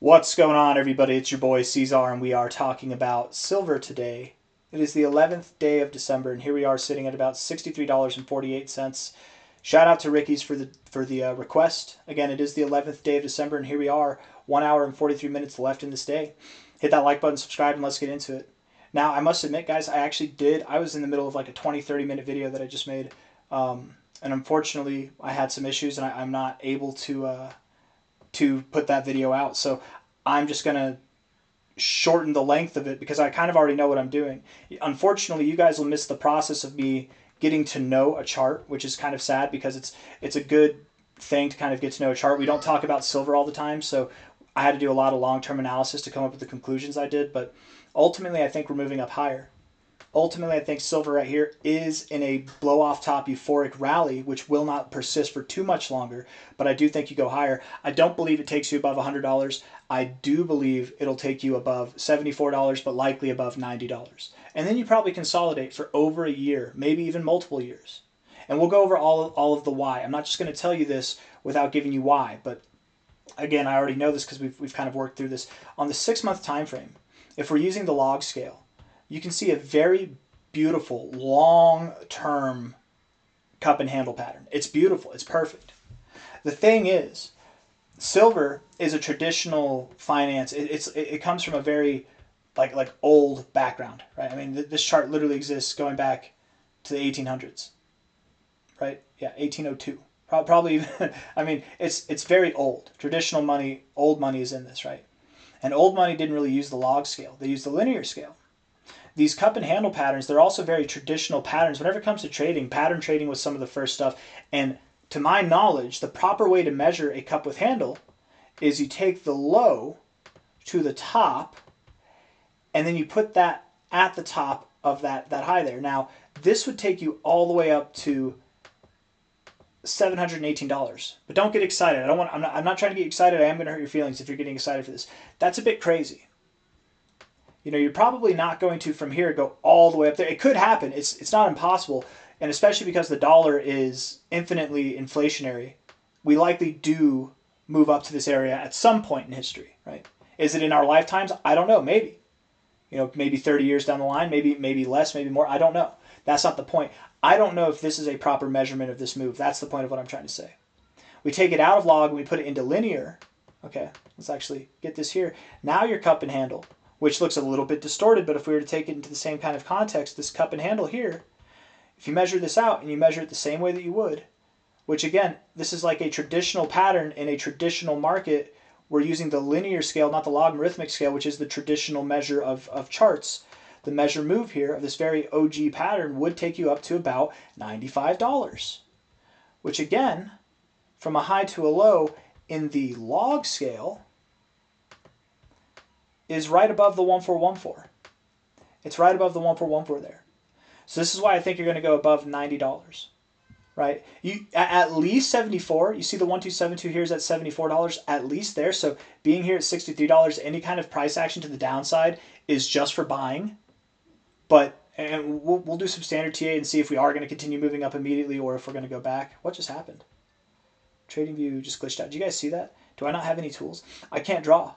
What's going on, everybody? It's your boy C-Zar, and we are talking about silver today. It is the 11th day of December, and here we are sitting at about $63.48. Shout out to Ricky's for the request. Again, it is the 11th day of December, and here we are, 1 hour and 43 minutes left in this day. Hit that like button, subscribe, and let's get into it. Now, I must admit, guys, I was in the middle of like a 20-30 minute video that I just made, and unfortunately, I had some issues, and I'm not able to put that video out. So I'm just going to shorten the length of it because I kind of already know what I'm doing. Unfortunately, you guys will miss the process of me getting to know a chart, which is kind of sad because it's a good thing to kind of get to know a chart. We don't talk about silver all the time, so I had to do a lot of long-term analysis to come up with the conclusions I did, but ultimately I think we're moving up higher. Ultimately, I think silver right here is in a blow-off top euphoric rally, which will not persist for too much longer, but I do think you go higher. I don't believe it takes you above $100. I do believe it'll take you above $74, but likely above $90. And then you probably consolidate for over a year, maybe even multiple years. And we'll go over all of the why. I'm not just going to tell you this without giving you why, but again, I already know this because we've kind of worked through this. On the 6-month time frame, if we're using the log scale, you can see a very beautiful long-term cup and handle pattern. It's beautiful. It's perfect. The thing is, silver is a traditional finance. It comes from a very like old background, right? I mean, this chart literally exists going back to the 1800s, right? Yeah, 1802. Probably even, I mean, it's very old. Traditional money, old money is in this, right? And old money didn't really use the log scale. They used the linear scale. These cup and handle patterns, they're also very traditional patterns. Whenever it comes to trading, pattern trading was some of the first stuff. And to my knowledge, the proper way to measure a cup with handle is you take the low to the top, and then you put that at the top of that high there. Now, this would take you all the way up to $718. But don't get excited. I'm not trying to get you excited. I am going to hurt your feelings if you're getting excited for this. That's a bit crazy. You know, you're probably not going to from here go all the way up there. It could happen. It's not impossible, and especially because the dollar is infinitely inflationary, we likely do move up to this area at some point in history, right? Is it in our lifetimes? I don't know. Maybe. You know, maybe 30 years down the line, maybe less, maybe more. I don't know. That's not the point. I don't know if this is a proper measurement of this move. That's the point of what I'm trying to say. We take it out of log and we put it into linear. Okay, let's actually get this here. Now your cup and handle, which looks a little bit distorted, but if we were to take it into the same kind of context, this cup and handle here, if you measure this out and you measure it the same way that you would, which again, this is like a traditional pattern in a traditional market, we're using the linear scale, not the logarithmic scale, which is the traditional measure of charts. The measure move here of this very OG pattern would take you up to about $95, which again, from a high to a low in the log scale, is right above the 1414. It's right above the 1414 there. So this is why I think you're going to go above $90, right? You at least 74. You see the 1272 here is at $74 at least there. So being here at $63, any kind of price action to the downside is just for buying. But and we'll do some standard TA and see if we are going to continue moving up immediately or if we're going to go back. What just happened? Trading view just glitched out. Do you guys see that? Do I not have any tools? I can't draw.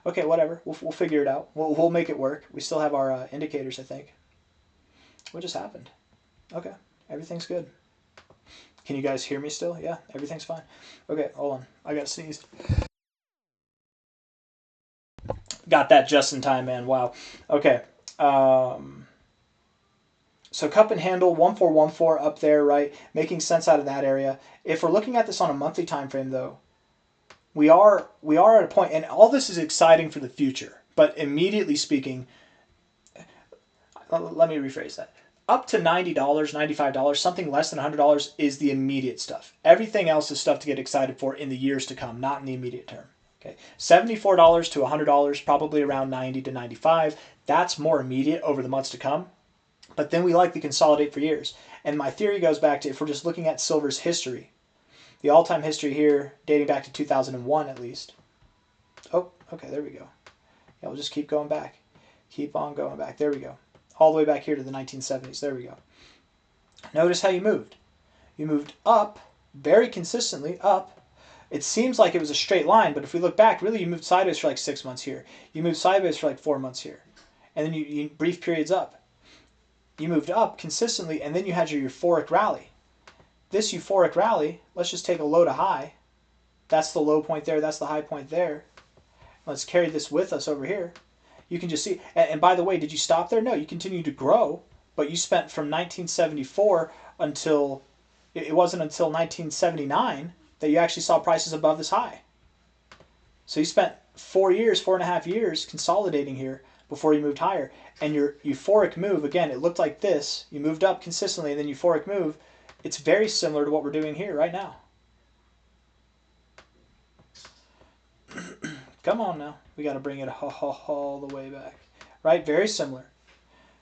Okay, whatever. We'll figure it out. We'll make it work. We still have our indicators, I think. What just happened? Okay, everything's good. Can you guys hear me still? Yeah, everything's fine. Okay, hold on. I got sneezed. Got that just in time, man. Wow. Okay. So cup and handle 1414 up there, right? Making sense out of that area. If we're looking at this on a monthly time frame, though, we are at a point, and all this is exciting for the future, but immediately speaking, let me rephrase that. Up to $90, $95, something less than $100 is the immediate stuff. Everything else is stuff to get excited for in the years to come, not in the immediate term. Okay, $74 to $100, probably around 90 to 95. That's more immediate over the months to come. But then we likely consolidate for years. And my theory goes back to, if we're just looking at silver's history, the all-time history here, dating back to 2001 at least. Oh, okay, there we go. Yeah, we'll just keep going back. Keep on going back. There we go. All the way back here to the 1970s. There we go. Notice how you moved. You moved up, very consistently up. It seems like it was a straight line, but if we look back, really you moved sideways for like 6 months here. You moved sideways for like 4 months here. And then you brief periods up. You moved up consistently, and then you had your euphoric rally. This euphoric rally, let's just take a low to high. That's the low point there. That's the high point there. Let's carry this with us over here. You can just see. And by the way, did you stop there? No, you continued to grow, but you spent from 1974 until, it wasn't until 1979 that you actually saw prices above this high. So you spent 4 years, 4.5 years consolidating here before you moved higher. And your euphoric move, again, it looked like this. You moved up consistently, and then euphoric move. It's very similar to what we're doing here right now. Come on now. We got to bring it all the way back. Right? Very similar.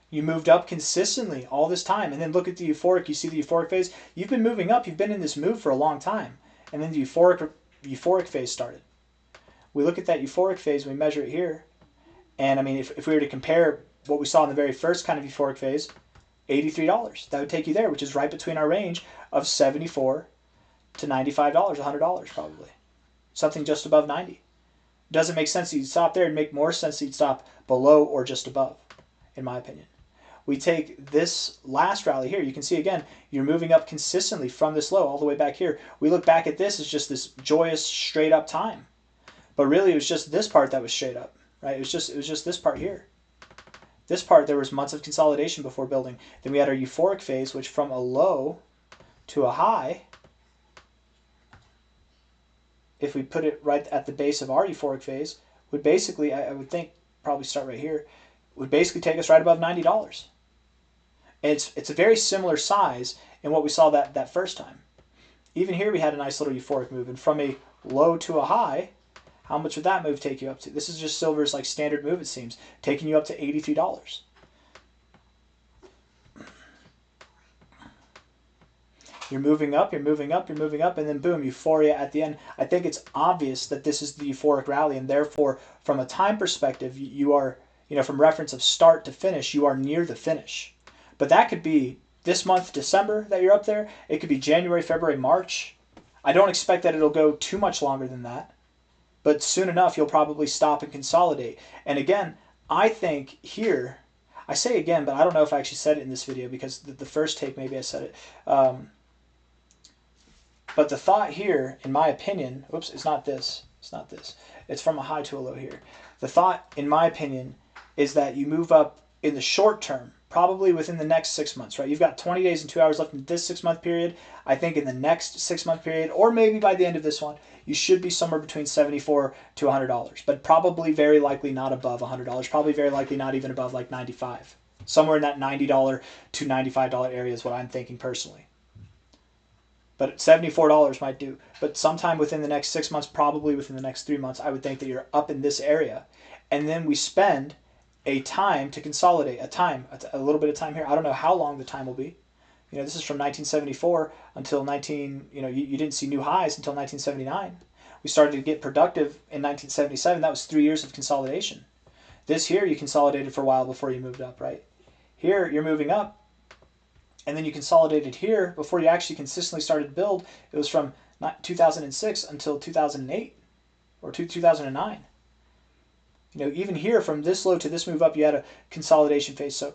You moved up consistently all this time. And then look at the euphoric. You see the euphoric phase? You've been moving up. You've been in this move for a long time. And then the euphoric phase started. We look at that euphoric phase, we measure it here. And I mean, if we were to compare what we saw in the very first kind of euphoric phase, $83. That would take you there, which is right between our range of $74 to $95, $100 probably. Something just above 90. Doesn't make sense that you'd stop there. It'd make more sense that you'd stop below or just above, in my opinion. We take this last rally here. You can see, again, you're moving up consistently from this low all the way back here. We look back at this as just this joyous, straight up time. But really, it was just this part that was straight up, right? It was just this part here. This part, there was months of consolidation before building. Then we had our euphoric phase, which from a low to a high, if we put it right at the base of our euphoric phase, would basically, I would think, probably start right here, would basically take us right above $90. And it's a very similar size in what we saw that first time. Even here we had a nice little euphoric move. And from a low to a high, how much would that move take you up to? This is just silver's like standard move, it seems, taking you up to $83. You're moving up, you're moving up, you're moving up, and then boom, euphoria at the end. I think it's obvious that this is the euphoric rally, and therefore, from a time perspective, you are, from reference of start to finish, you are near the finish. But that could be this month, December, that you're up there. It could be January, February, March. I don't expect that it'll go too much longer than that. But soon enough, you'll probably stop and consolidate. And again, I think here, I say again, but I don't know if I actually said it in this video because the first take, maybe I said it. But the thought here, in my opinion, oops, it's not this. It's not this. It's from a high to a low here. The thought, in my opinion, is that you move up in the short term, probably within the next 6 months, right? You've got 20 days and 2 hours left in this 6-month period. I think in the next 6-month period, or maybe by the end of this one, you should be somewhere between $74 to $100, but probably very likely not above $100. Probably very likely not even above like $95. Somewhere in that $90 to $95 area is what I'm thinking personally. But $74 might do. But sometime within the next 6 months, probably within the next 3 months, I would think that you're up in this area. And then we spend a time to consolidate, a little bit of time here. I don't know how long the time will be. This is from 1974 until you didn't see new highs until 1979. We started to get productive in 1977. That was 3 years of consolidation. This here, you consolidated for a while before you moved up, right? Here, you're moving up. And then you consolidated here before you actually consistently started to build. It was from 2006 until 2008 or 2009. Even here from this low to this move up, you had a consolidation phase. So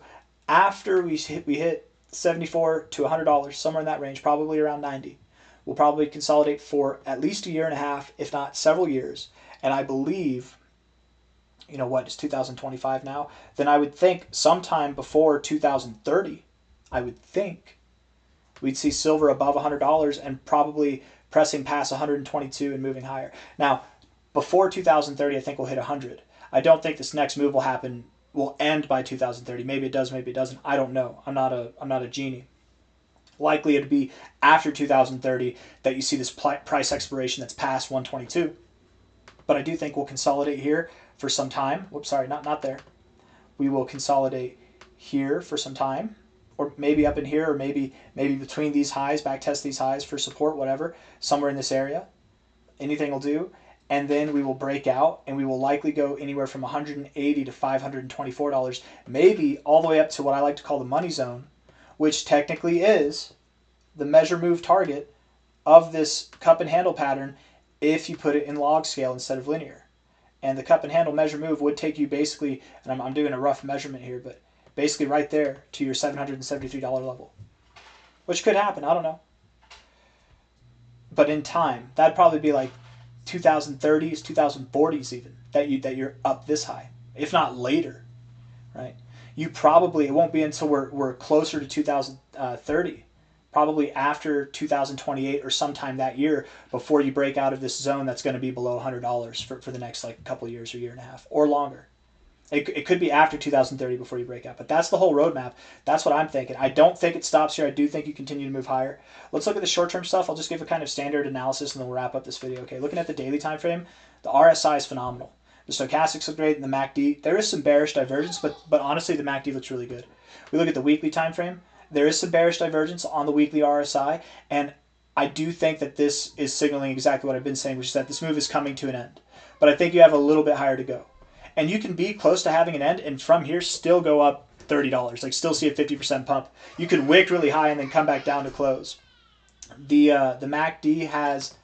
after we hit $74 to $100, somewhere in that range, probably around 90, we'll probably consolidate for at least a year and a half, if not several years. And I believe, it's 2025 now, then I would think sometime before 2030, I would think we'd see silver above $100 and probably pressing past 122 and moving higher. Now, before 2030, I think we'll hit 100. I don't think this next move will end by 2030. Maybe it does, maybe it doesn't. I don't know. I'm not a genie. Likely it'd be after 2030 that you see this price expiration that's past 122. But I do think we'll consolidate here for some time. Whoops, sorry, not there. We will consolidate here for some time. Or maybe up in here, or maybe between these highs, backtest these highs for support, whatever, somewhere in this area. Anything will do. And then we will break out, and we will likely go anywhere from $180 to $524, maybe all the way up to what I like to call the money zone, which technically is the measure move target of this cup and handle pattern if you put it in log scale instead of linear. And the cup and handle measure move would take you basically, and I'm doing a rough measurement here, but basically right there to your $773 level, which could happen. I don't know. But in time, that'd probably be like 2030s, 2040s even, that you're up this high, if not later, right? You probably, it won't be until we're closer to 2030, probably after 2028 or sometime that year, before you break out of this zone that's going to be below $100 for the next like couple of years or year and a half or longer. It could be after 2030 before you break out, but that's the whole roadmap. That's what I'm thinking. I don't think it stops here. I do think you continue to move higher. Let's look at the short-term stuff. I'll just give a kind of standard analysis and then we'll wrap up this video. Okay, looking at the daily time frame, the RSI is phenomenal. The stochastics look great, and the MACD. There is some bearish divergence, but honestly, the MACD looks really good. We look at the weekly time frame. There is some bearish divergence on the weekly RSI, and I do think that this is signaling exactly what I've been saying, which is that this move is coming to an end. But I think you have a little bit higher to go. And you can be close to having an end, and from here still go up $30, like still see a 50% pump. You could wick really high and then come back down to close. The MACD has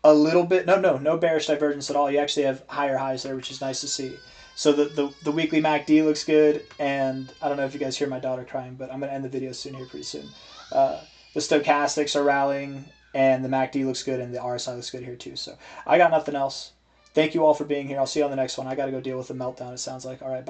a little bit, no bearish divergence at all. You actually have higher highs there, which is nice to see. So the weekly MACD looks good, and I don't know if you guys hear my daughter crying, but I'm going to end the video soon here pretty soon. The stochastics are rallying, and the MACD looks good, and the RSI looks good here too. So I got nothing else. Thank you all for being here. I'll see you on the next one. I got to go deal with the meltdown, it sounds like. All right, bye.